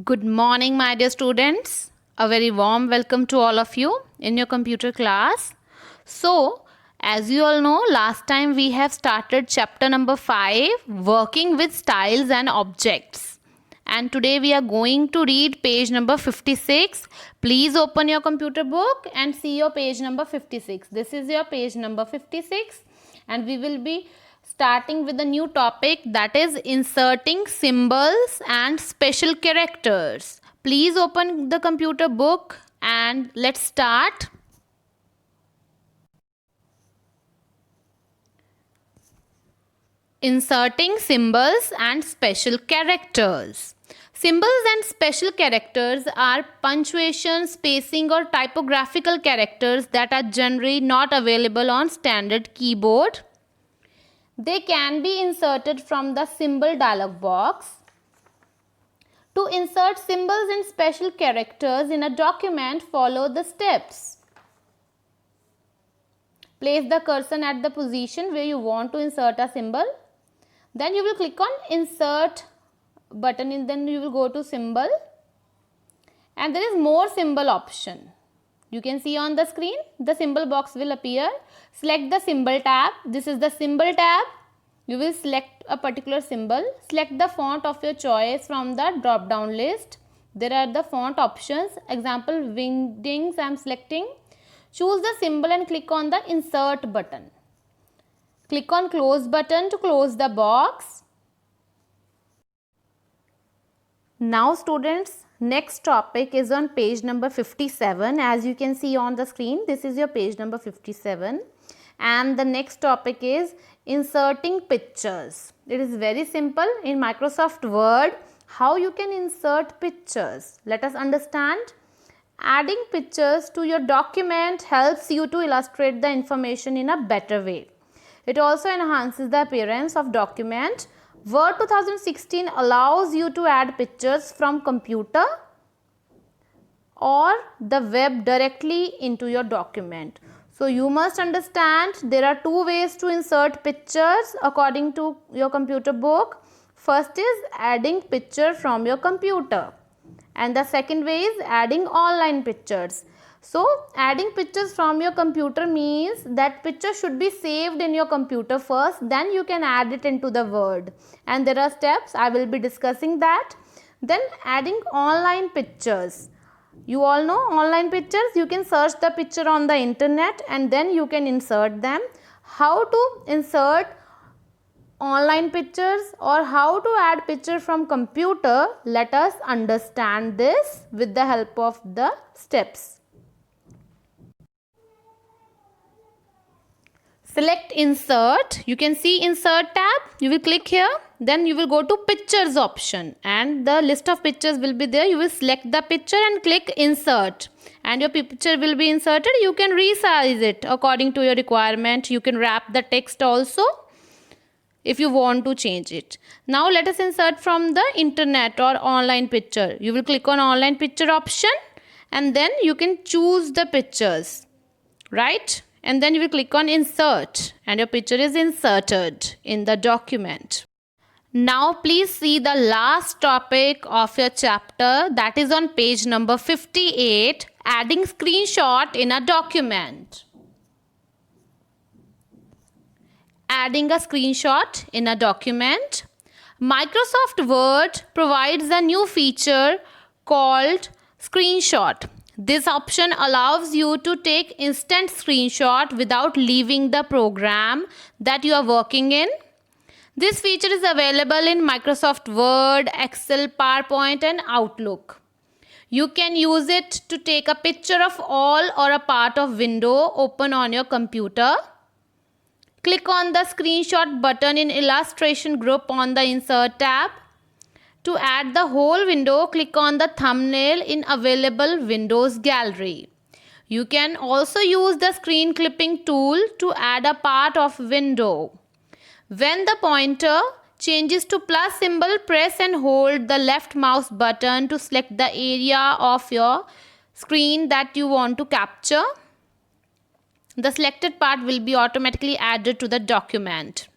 Good morning, my dear students. A very warm welcome to all of you in your computer class. So, as you all know, last time we have started chapter number 5, working with styles and objects. And today we are going to read page number 56. Please open your computer book and see your page number 56. This is your page number 56, and we will be starting with a new topic, that is inserting symbols and special characters. Please open the computer book and let's start. Inserting symbols and special characters. Symbols and special characters are punctuation, spacing, or typographical characters that are generally not available on standard keyboard. They can be inserted from the symbol dialog box. To insert symbols and special characters in a document, follow the steps. Place the cursor at the position where you want to insert a symbol. Then you will click on insert button and then you will go to symbol. And there is more symbol option. You can see on the screen, the symbol box will appear. Select the symbol tab. This is the symbol tab. You will select a particular symbol. Select the font of your choice from the drop down list. There are the font options. Example, Wingdings I am selecting. Choose the symbol and click on the insert button. Click on close button to close the box. Now students, next topic is on page number 57. As you can see on the screen, this is your page number 57. And the next topic is inserting pictures. It is very simple in Microsoft Word how you can insert pictures. Let us understand. Adding pictures to your document helps you to illustrate the information in a better way. It also enhances the appearance of document. Word 2016 allows you to add pictures from computer or the web directly into your document. So you must understand there are two ways to insert pictures according to your computer book. First is adding picture from your computer and the second way is adding online pictures. So adding pictures from your computer means that picture should be saved in your computer first, then you can add it into the Word. And there are steps, I will be discussing that. Then adding online pictures. You all know online pictures, you can search the picture on the internet and then you can insert them. How to insert online pictures or how to add picture from computer, let us understand this with the help of the steps. Select insert. You can see insert tab. You will click here. Then you will go to pictures option and the list of pictures will be there. You will select the picture and click insert and your picture will be inserted. You can resize it according to your requirement. You can wrap the text also if you want to change it. Now let us insert from the internet or online picture. You will click on online picture option and then you can choose the pictures, right? And then you will click on insert and your picture is inserted in the document. Now please see the last topic of your chapter, that is on page number 58, adding screenshot in a document. Adding a screenshot in a document. Microsoft Word provides a new feature called screenshot. This option allows you to take instant screenshot without leaving the program that you are working in. This feature is available in Microsoft Word, Excel, PowerPoint and Outlook. You can use it to take a picture of all or a part of window open on your computer. Click on the screenshot button in illustration group on the insert tab. To add the whole window, click on the thumbnail in available Windows gallery. You can also use the screen clipping tool to add a part of window. When the pointer changes to plus symbol, press and hold the left mouse button to select the area of your screen that you want to capture. The selected part will be automatically added to the document.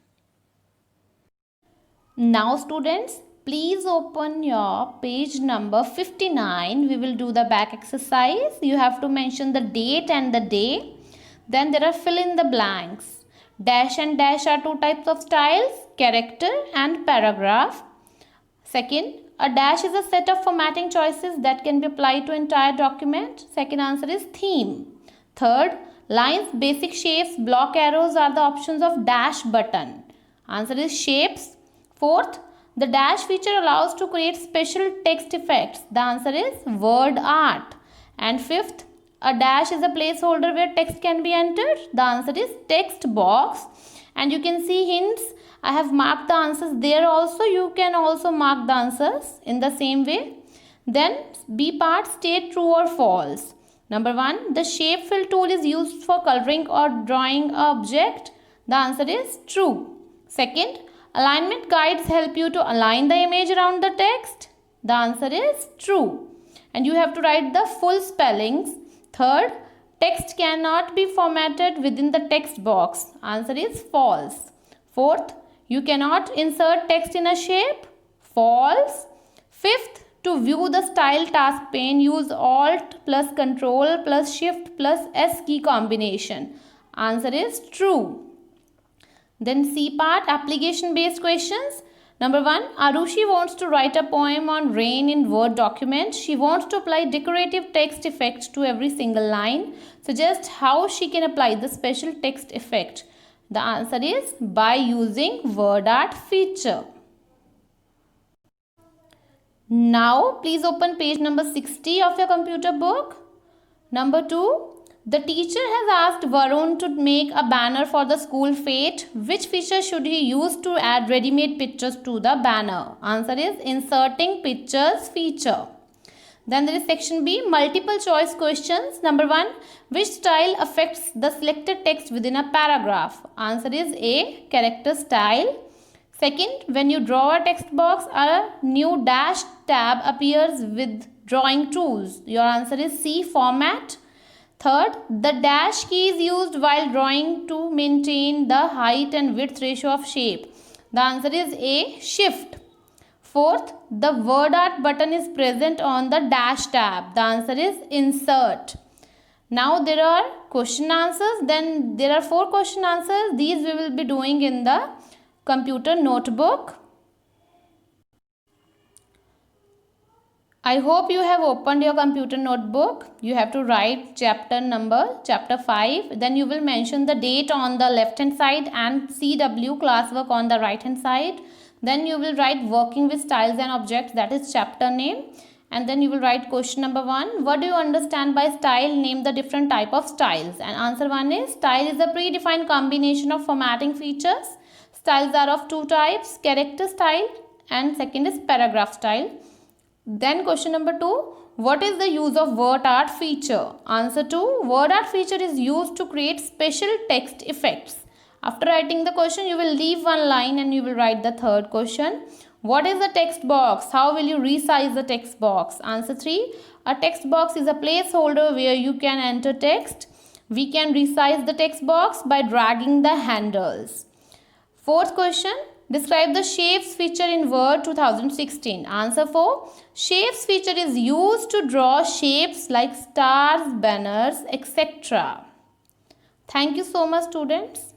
Now students, Please open your page number 59. We will do the back exercise. You have to mention the date and the day. Then there are fill in the blanks. Dash and dash are two types of styles, character and paragraph. Second, a dash is a set of formatting choices that can be applied to entire document. Second answer is theme. Third, lines, basic shapes, block arrows are the options of dash button. Answer is shapes. Fourth, the dash feature allows to create special text effects. The answer is word art. And fifth, a dash is a placeholder where text can be entered. The answer is text box. And you can see hints. I have marked the answers there also. You can also mark the answers in the same way. Then B part, state true or false. Number 1, the shape fill tool is used for coloring or drawing an object. The answer is true. Second, alignment guides help you to align the image around the text. The answer is true. And you have to write the full spellings. Third, text cannot be formatted within the text box. Answer is false. Fourth, you cannot insert text in a shape. False. Fifth, to view the style task pane, use Alt plus Control plus Shift plus S key combination. Answer is true. Then C part, application based questions. Number 1, Arushi wants to write a poem on rain in Word document. She wants to apply decorative text effect to every single line. Suggest how she can apply the special text effect. The answer is by using word art feature. Now please open page number 60 of your computer book. Number 2, the teacher has asked Varun to make a banner for the school fete. Which feature should he use to add ready-made pictures to the banner? Answer is inserting pictures feature. Then there is section B, multiple choice questions. Number 1, which style affects the selected text within a paragraph? Answer is A, character style. Second, when you draw a text box, a new dash tab appears with drawing tools. Your answer is C, format. Third, the dash key is used while drawing to maintain the height and width ratio of shape. The answer is A, shift. Fourth, the word art button is present on the dash tab. The answer is insert. Now there are question answers. Then there are 4 question answers. These we will be doing in the computer notebook. I hope you have opened your computer notebook. You have to write chapter 5. Then you will mention the date on the left hand side and CW classwork on the right hand side. Then you will write working with styles and objects, that is chapter name. And then you will write question number 1. What do you understand by style? Name the different type of styles. And answer 1 is style is a predefined combination of formatting features. Styles are of 2 types, character style and second is paragraph style. Then question number 2, what is the use of word art feature? Answer 2, word art feature is used to create special text effects. After writing the question, you will leave one line and you will write the third question. What is the text box? How will you resize the text box? Answer 3, a text box is a placeholder where you can enter text. We can resize the text box by dragging the handles. Fourth question, describe the shapes feature in Word 2016. Answer 4, shapes feature is used to draw shapes like stars, banners, etc. Thank you so much, students.